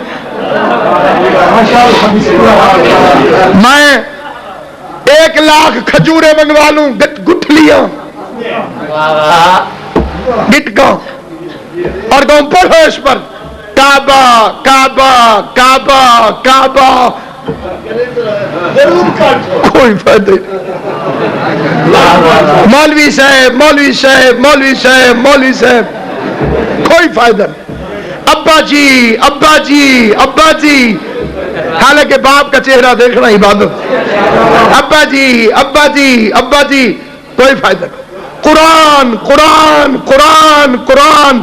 میں 1 لاکھ کھجورے منگوا لوں گٹھلیاں گٹکا اور کہوں پڑھو اس پر کعبہ کعبہ کعبہ کعبہ, کوئی فائدہ نہیں. مولوی صاحب مولوی صاحب مولوی صاحب مولوی صاحب, کوئی فائدہ نہیں. ابا جی ابا جی ابا جی, حالانکہ باپ کا چہرہ دیکھنا عبادت. ابا جی ابا جی ابا جی, کوئی فائدہ نہیں. قرآن قرآن قرآن قرآن,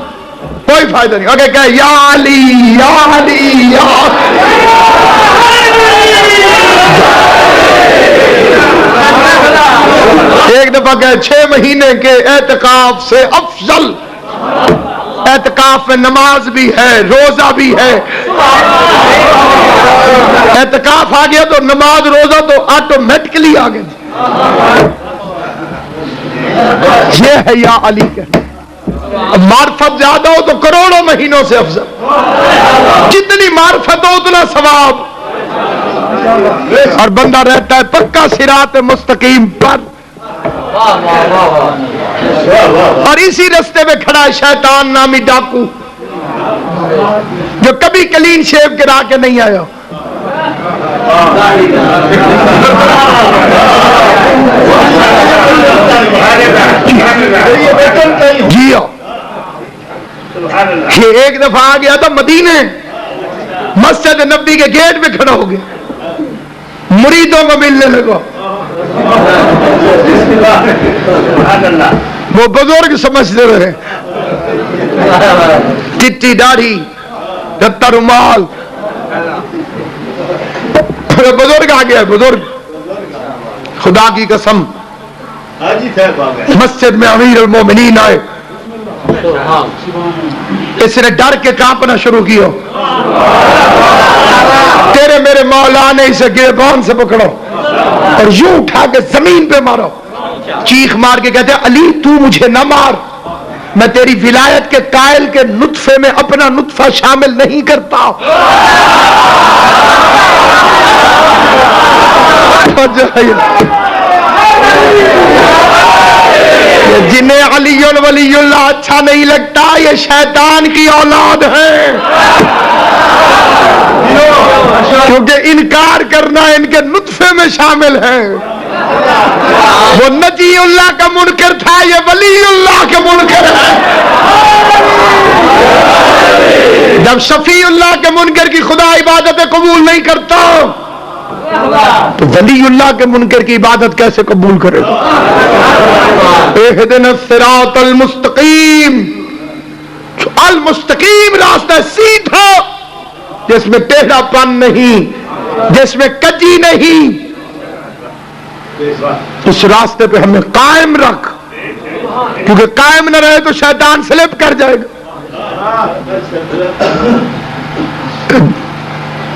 کوئی فائدہ نہیں. اگر کہ یا علی یا علی یا ایک دفعہ کہ 6 مہینے کے اعتکاف سے افضل. اعتکاف میں نماز بھی ہے, روزہ بھی ہے, اعتکاف آ گیا تو نماز روزہ تو آٹومیٹکلی آ گئے. یہ ہے یا علی کے معرفت زیادہ ہو تو کروڑوں مہینوں سے افضل. جتنی معرفت ہو اتنا ثواب. اور بندہ رہتا ہے پکا صراط مستقیم پر. اور اسی رستے میں کھڑا ہے شیطان نامی ڈاکو جو کبھی کلین شیو کرا کے نہیں آیا. جی یہ ایک دفعہ آ گیا تھا مدینے, مسجد نبی کے گیٹ پہ کھڑا ہو گیا, مریدوں کو ملنے لگا. وہ بزرگ سمجھتے رہے, چٹی داڑھی, رتا رومال. بزرگ آ گیا, بزرگ خدا کی قسم مسجد میں امیر المومنین آئے. اس نے ڈر کے کانپنا شروع کیا. تیرے میرے مولا نے اسے گریبان سے پکڑو اور یوں اٹھا کے زمین پہ مارو. چیخ مار کے کہتے ہیں علی تو مجھے نہ مار, میں تیری ولایت کے قائل کے نطفے میں اپنا نطفہ شامل نہیں کرتا. جنہیں علی ولی اللہ اچھا نہیں لگتا یہ شیطان کی اولاد ہے, کیونکہ انکار کرنا ان کے نطفے میں شامل ہے. وہ نجی اللہ کا منکر تھا, یہ ولی اللہ کا منکر ہے. جب شفیع اللہ کے منکر کی خدا عبادتیں قبول نہیں کرتا تو ولی اللہ کے منکر کی عبادت کیسے قبول کرے گا؟ اہدنا الصراط المستقیم, المستقیم راستہ سیدھا جس میں ٹیڑھا پن نہیں, جس میں کجی نہیں. اس راستے پہ ہمیں قائم رکھ, کیونکہ قائم نہ رہے تو شیطان سلپ کر جائے گا.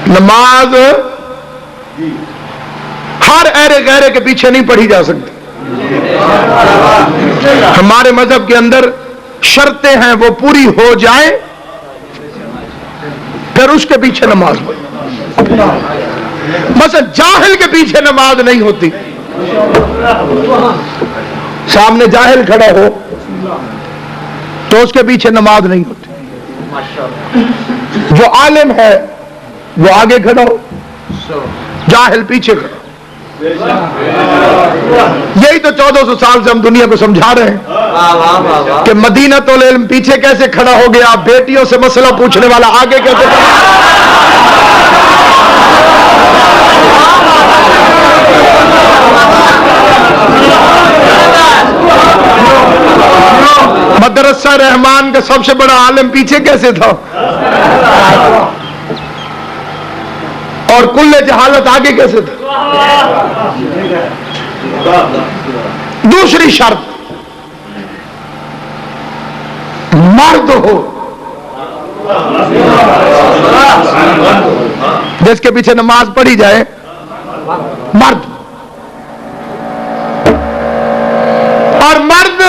نماز ہر ایرے گہرے کے پیچھے نہیں پڑھی جا سکتی. ہمارے مذہب کے اندر شرطیں ہیں, وہ پوری ہو جائیں پھر اس کے پیچھے نماز پڑھی. مثلا جاہل کے پیچھے نماز نہیں ہوتی. سامنے جاہل کھڑا ہو تو اس کے پیچھے نماز نہیں ہوتی. جو عالم ہے وہ آگے کھڑا ہو, جاہل پیچھے کھڑا. یہی تو 1400 سال سے ہم دنیا کو سمجھا رہے ہیں کہ مدینۃ العلم پیچھے کیسے کھڑا ہو گیا, بیٹیوں سے مسئلہ پوچھنے والا آگے کیسے مدرسہ رحمان کا سب سے بڑا عالم پیچھے کیسے تھا, اور کل جہالت آگے کیسے تھا. دوسری شرط مرد ہو, جس کے پیچھے نماز پڑھی جائے مرد. اور مرد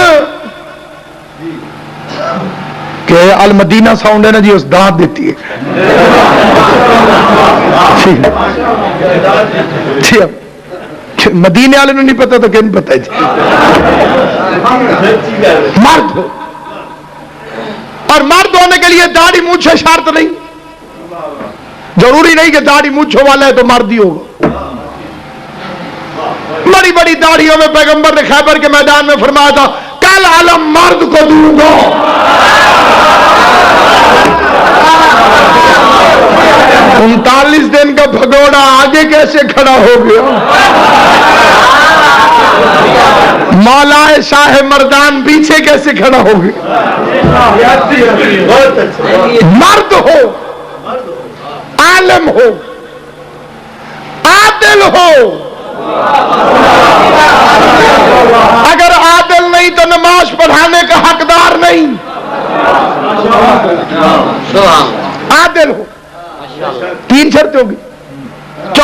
کہ المدینہ ساؤنڈ ہے نا جی, اس دانت دیتی ہے. مدینے والے نہیں پتا تو کن پتا جی. مرد ہو, اور مرد ہونے کے لیے داڑھی مونچھے شرط نہیں. ضروری نہیں کہ داڑھی مونچھوں والا ہے تو مرد ہی ہوگا. بڑی بڑی داڑھیوں میں پیغمبر نے خیبر کے میدان میں فرمایا تھا کل علم مرد کو دوں گا. 39 دن کا بھگوڑا آگے کیسے کھڑا ہو گیا. مولا شاہ مردان پیچھے کیسے کھڑا ہو گیا. مرد ہو, عالم ہو, عادل ہو. اگر عادل نہیں تو نماز پڑھانے کا حقدار نہیں. عادل ہو,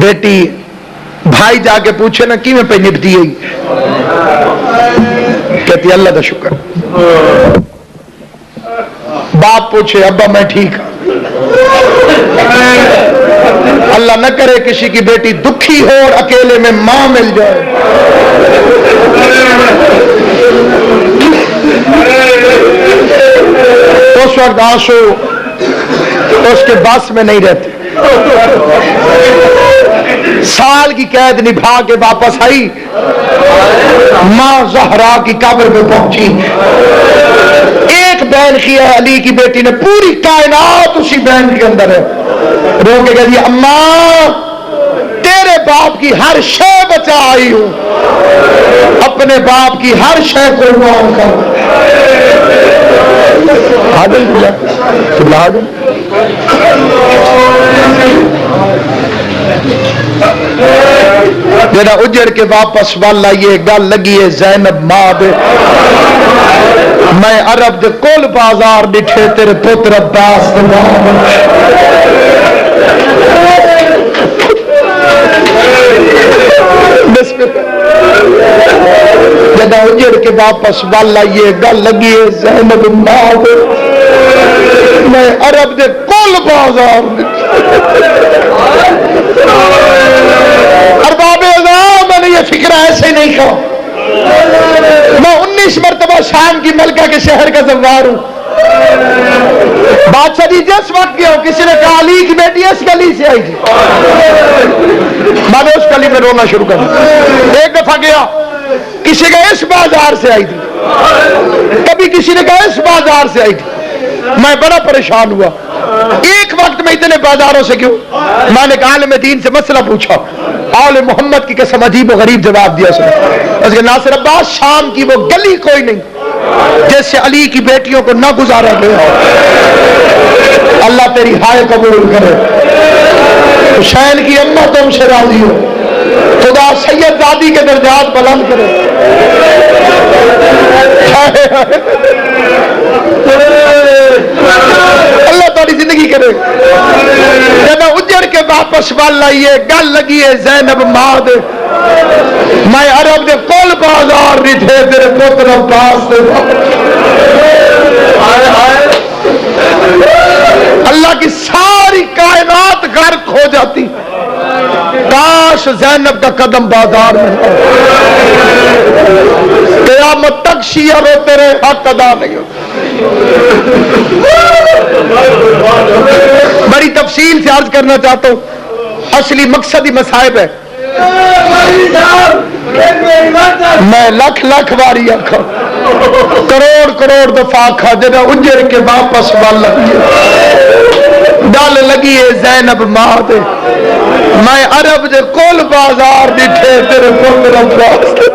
بیٹی بھائی جا کے پوچھے نا کی میں پہ نپتی ہے، کہتی اللہ کا شکر۔ باپ پوچھے ابا میں ٹھیک ہوں، اللہ نہ کرے کسی کی بیٹی دکھی ہو اور اکیلے میں ماں مل جائے۔ اس وقت آنسو اس کے بس میں نہیں رہتے۔ سال کی قید نبھا کے واپس آئی، ماں زہرا کی قبر پہ پہنچی، ایک بہن کی ہے علی کی بیٹی نے، پوری کائنات اسی بہن کے اندر ہے، رو کے کہہ دیا اماں تیرے باپ کی ہر شے بچا آئی ہوں، اپنے باپ کی ہر شے قربان کر۔ جڑا اجڑ کے واپس وال آئیے گل لگی ہے زینب ماں دے، میں عرب دے کل بازار ڈٹھے تیرے پتر عباس دے جدا اجڑ کے واپس وال آئیے گل لگی ہے زینب ماں دے، میں عرب دے کل بازار ارباب اعظام میں نے یہ فکر ایسے نہیں کہا، میں 19 مرتبہ شام کی ملکہ کے شہر کا زوار ہوں، بادشاہ جی جس وقت گیا ہوں کسی نے کہا علی کی بیٹی اس گلی سے آئی تھی، میں نے اس گلی میں رونا شروع کر دیا۔ ایک دفعہ گیا کسی کا اس بازار سے آئی تھی، کبھی کسی نے کہا اس بازار سے آئی تھی، میں بڑا پریشان ہوا۔ ایک وقت میں اتنے بازاروں سے کیوں؟ میں نے عالم دین سے مسئلہ پوچھا، آل محمد کی قسم عجیب و غریب جواب دیا اس نے، ناصر عباس شام کی وہ گلی کوئی نہیں جس سے علی کی بیٹیوں کو نہ گزارا گیا، اللہ تیری ہائے قبول کرے، حسین کی اماں تم سے راضی ہو، خدا سید زادی کے درجات بلند کرے۔ اللہ تاری زندگی کرے۔ جب اجڑ کے واپس وال آئیے گل لگی ہے زینب ماں دے، میں عرب دے کل بازار نہیں تھے تیرے پتر عباس دے، اللہ کی ساری کائنات غرق ہو جاتی، کاش زینب کا قدم بازار میں ہو، قیامت تک شیعہ روتے رہے حق ادا نہیں ہو۔ بڑی تفصیل سے عرض کرنا چاہتا ہوں، اصلی مقصد ہی مصائب ہے، میں لکھ لکھ باری آکھا، کروڑ کروڑ دفعہ آکھا، جب اجڑ کے واپس وال گل لگی ہے زینب ماں دے، میں عرب دے کل بازار ڈٹھے تیرے پتر عباس دے،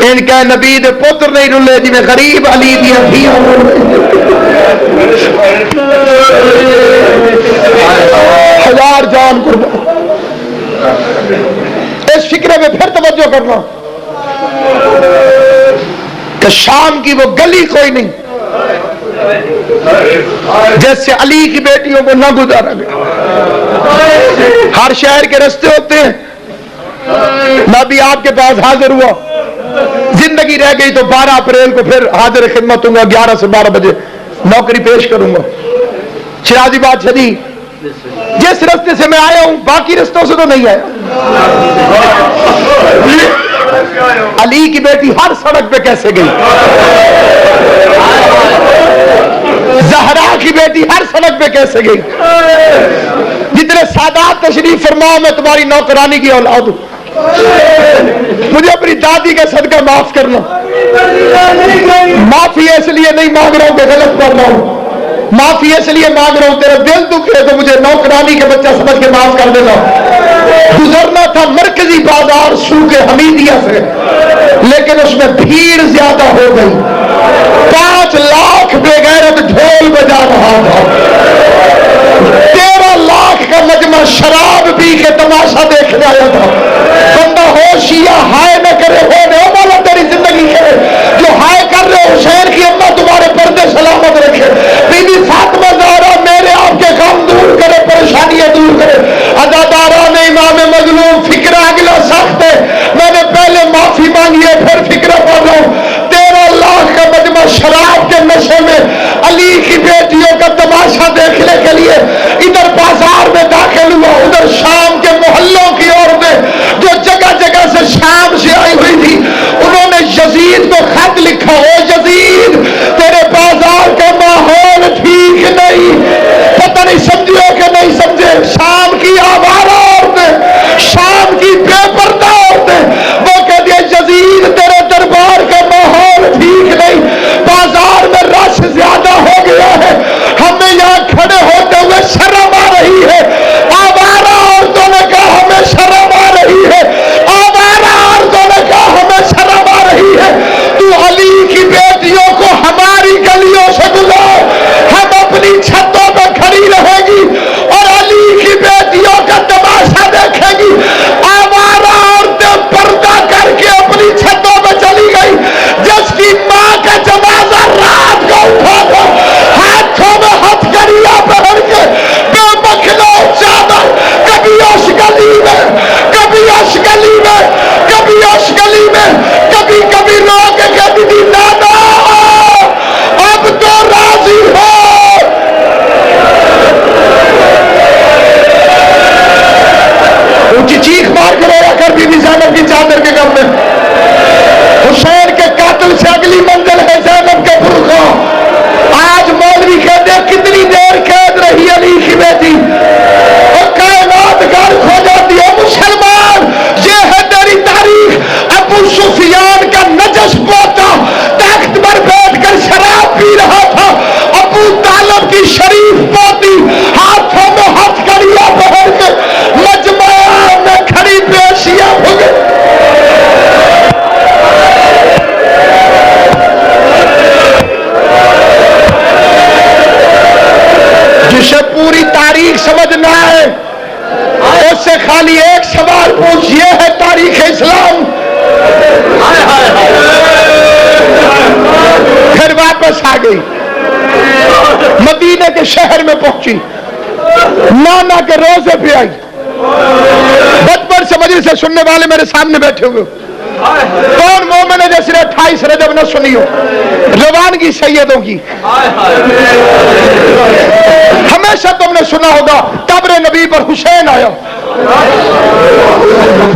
ان کا نبی دے پتر نہیں رلے جی میں غریب علی دیا دھیاں ہزار جان قربان۔ اس فکرے میں پھر توجہ کرنا کہ شام کی وہ گلی کوئی نہیں جیسے علی کی بیٹیوں کو نہ گزارا گیا۔ ہر شہر کے رستے ہوتے ہیں، میں بھی آپ کے پاس حاضر ہوا، زندگی رہ گئی تو 12 اپریل کو پھر حاضر خدمت ہوں گا، 11 سے 12 بجے نوکری پیش کروں گا۔ شرازی بات شدید، جس رستے سے میں آیا ہوں باقی رستوں سے تو نہیں آیا۔ علی کی بیٹی ہر سڑک پہ کیسے گئی، زہرا کی بیٹی ہر سڑک پہ کیسے گئی، جتنے سادات تشریف فرماؤ میں تمہاری نوکرانی کی اولاد ہوں، مجھے اپنی دادی کا صدقہ معاف کرنا، معافی اس لیے نہیں مانگ رہا ہوں کہ غلط کر رہا ہوں، معافی اس لیے مانگ رہا ہوں تیرا دل دکھ ہے تو مجھے نوکرانی کے بچہ سمجھ کے معاف کر دینا۔ گزرنا تھا مرکزی بازار سوق حمیدیہ سے، لیکن اس میں بھیڑ زیادہ ہو گئی، 5 لاکھ بے غیرت ڈھول بجا رہا تھا، 13 لاکھ کا مجمع شراب پی کے تماشا دیکھنے آیا تھا۔ بندہ ہوش یا ہائے نہ کرے، ہو مولا تیری زندگی کرے، جو ہائے کر رہے ہو پوری تاریخ سمجھنا ہے، اس سے خالی ایک سوال پوچھ، یہ ہے تاریخ اسلام؟ پھر واپس آ گئی، مدینے کے شہر میں پہنچی، نانا کے روزے پہ آئی۔ بچپن سے مجلس سے سننے والے میرے سامنے بیٹھے ہوئے، کون مومن ہے جس نے 28 رجب نہ سنی ہو؟ روانگی سیدوں کی ہمیشہ تم نے سنا ہوگا۔ قبر نبی پر حسین آیا،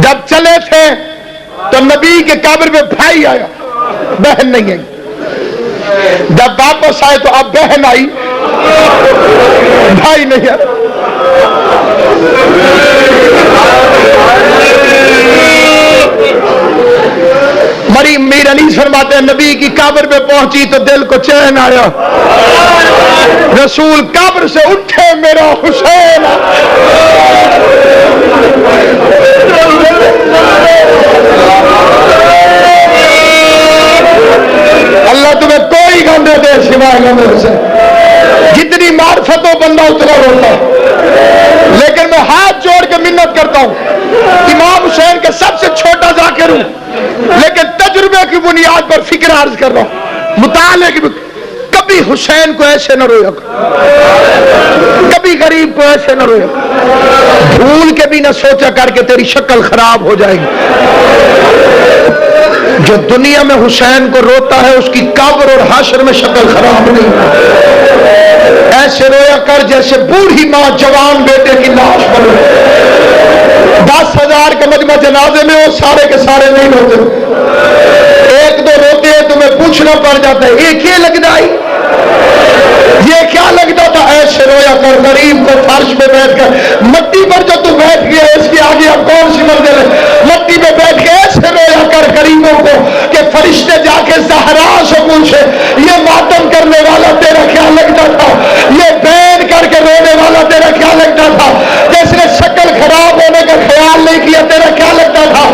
جب چلے تھے تو نبی کے قبر پہ بھائی آیا، بہن نہیں آئی۔ جب واپس آئے تو اب بہن آئی، بھائی نہیں آیا۔ میر علی فرماتے ہیں نبی کی قبر پہ پہنچی تو دل کو چین آیا، رسول قبر سے اٹھے میرا حسین۔ اللہ تمہیں کوئی غم نہ دے سوائے غم حسین۔ جتنی معرفت ہو بندہ اتنا روتا، لیکن میں ہاتھ جوڑ کے منت کرتا ہوں، امام حسین کا سب سے چھوٹا ذاکر ہوں، لیکن تجربے کی بنیاد پر فکر عرض کر رہا ہوں، مطالعے کی کبھی حسین کو ایسے نہ رویا، کبھی غریب کو ایسے نہ رویا، بھول کے بھی نہ سوچا کر کے تیری شکل خراب ہو جائے گی۔ جو دنیا میں حسین کو روتا ہے اس کی قبر اور حشر میں شکل خراب نہیں، ایسے رویا کر جیسے بوڑھی ماں جوان بیٹے کی لاش پر روئے۔ 10,000 کا مجمع جنازے میں وہ سارے کے سارے نہیں روتے، ایک دو روتے ہیں، تمہیں پوچھنا پڑ جاتا ہے یہ کیا لگتا ہے، یہ کیا لگتا تھا؟ ایسے رویا کر، غریب کو فرش پہ بیٹھ کر، مٹی پر جو تو بیٹھ گیا اس کی آگے اب کون سی منزل ہے، مٹی پہ بیٹھ کے ایسے رویا کر غریبوں کو کہ فرشتے جا کے زہرا سے پوچھے یہ ماتم کرنے والا تیرا کیا لگتا تھا، یہ بین کر کے رونے والا تیرا کیا لگتا تھا، جس نے شکل خراب ہونے کا خیال نہیں کیا تیرا کیا لگتا تھا۔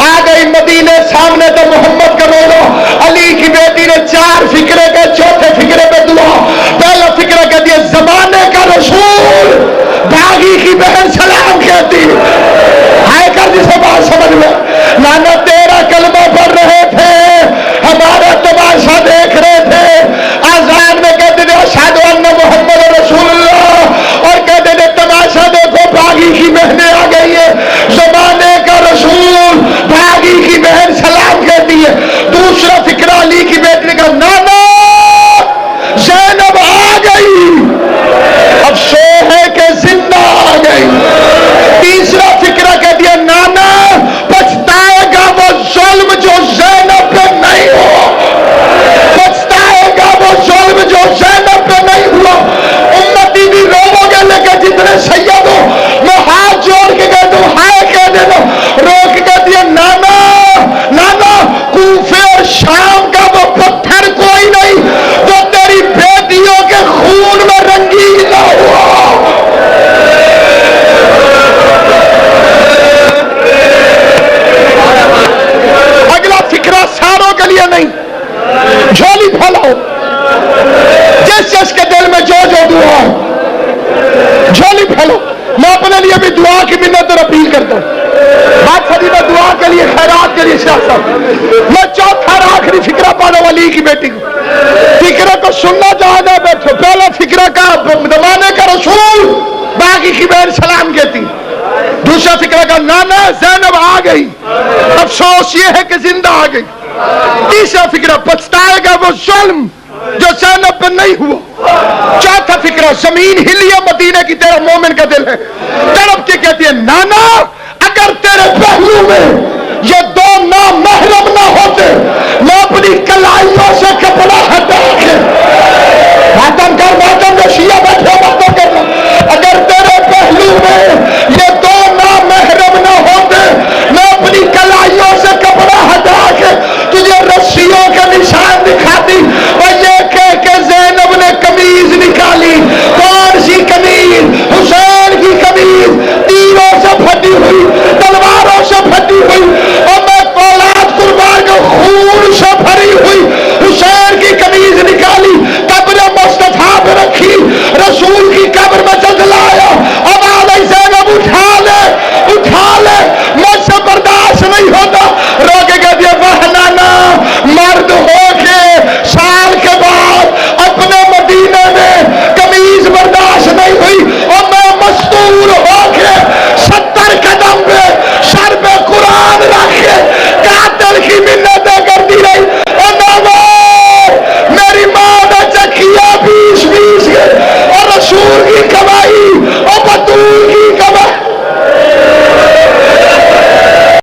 آ گئی مدینے سامنے تو محمد کا رونا، علی کی بیٹی نے 4 فکرے کے، چوتھے فکرے پہ دعا، پہلا فکرہ کہتی ہے زمانے کا رسول، بھاگی کی بہن سلام کہتی ہے کر جسے بات سمجھ میں، نانا تیرا کلمہ پڑھ رہے تھے، ہمارا تماشا دیکھ رہے تھے، آزان میں کہتے تھے اشہد ان محمد رسول اللہ، اور کہتے تھے تماشا دیکھو بھاگی کی بہنیں آ گئی ہے، زمانے کا رسول، بھاگی کی بہن سلام کہتی ہے۔ دوسرا فکرہ علی کی بیٹی نے کہا نانا زینب آ گئی، افسوس ہے کہ زندہ آ گئی۔ تیسرا فکرہ کہہ دیا نانا پچھتائے گا وہ ظلم جو زینب پہ نہیں ہوا، پچھتائے گا وہ ظلم جو زینب پہ نہیں ہوا۔ امتی بھی رو گے لیکن جتنے سید ہو میں ہاتھ جوڑ کے کہہ دوں ہائے کہہ دینا، روک کے کہہ دیا نانا نانا کوفے اور شام کا وہ پتھر کوئی نہیں جو تیری بیٹیوں کے خون میں رنگیلا ہوا۔ اگلا فکرہ ساروں کے لیے نہیں، جھولی پھیلاؤ، جس جس کے دل میں جو دعا ہے جھولی پھیلو۔ میں اپنے لیے بھی دعا کی منت اور اپیل کرتا ہوں، بات سبھی میں دعا کے لیے، خیرات کے لیے سیاست۔ میں چوتھا اور آخری فکرہ پڑھا علی کی بیٹی کو، فکرہ کو سننا چاہتا ہے بیٹھو۔ پہلا فکرہ کا زمانے کا رسول، باقی کی بہن سلام کہتی۔ دوسرا فکرہ کا نانا زینب آ گئی، افسوس یہ ہے کہ زندہ آ گئی۔ تیسرا فکرہ پچھتائے گا وہ ظلم جو زینب پہ نہیں ہوا۔ چوتھا فکرہ زمین ہلی ہے مدینے کی، تیرا مومن کا دل ہے، تڑپ کے کہتی ہے نانا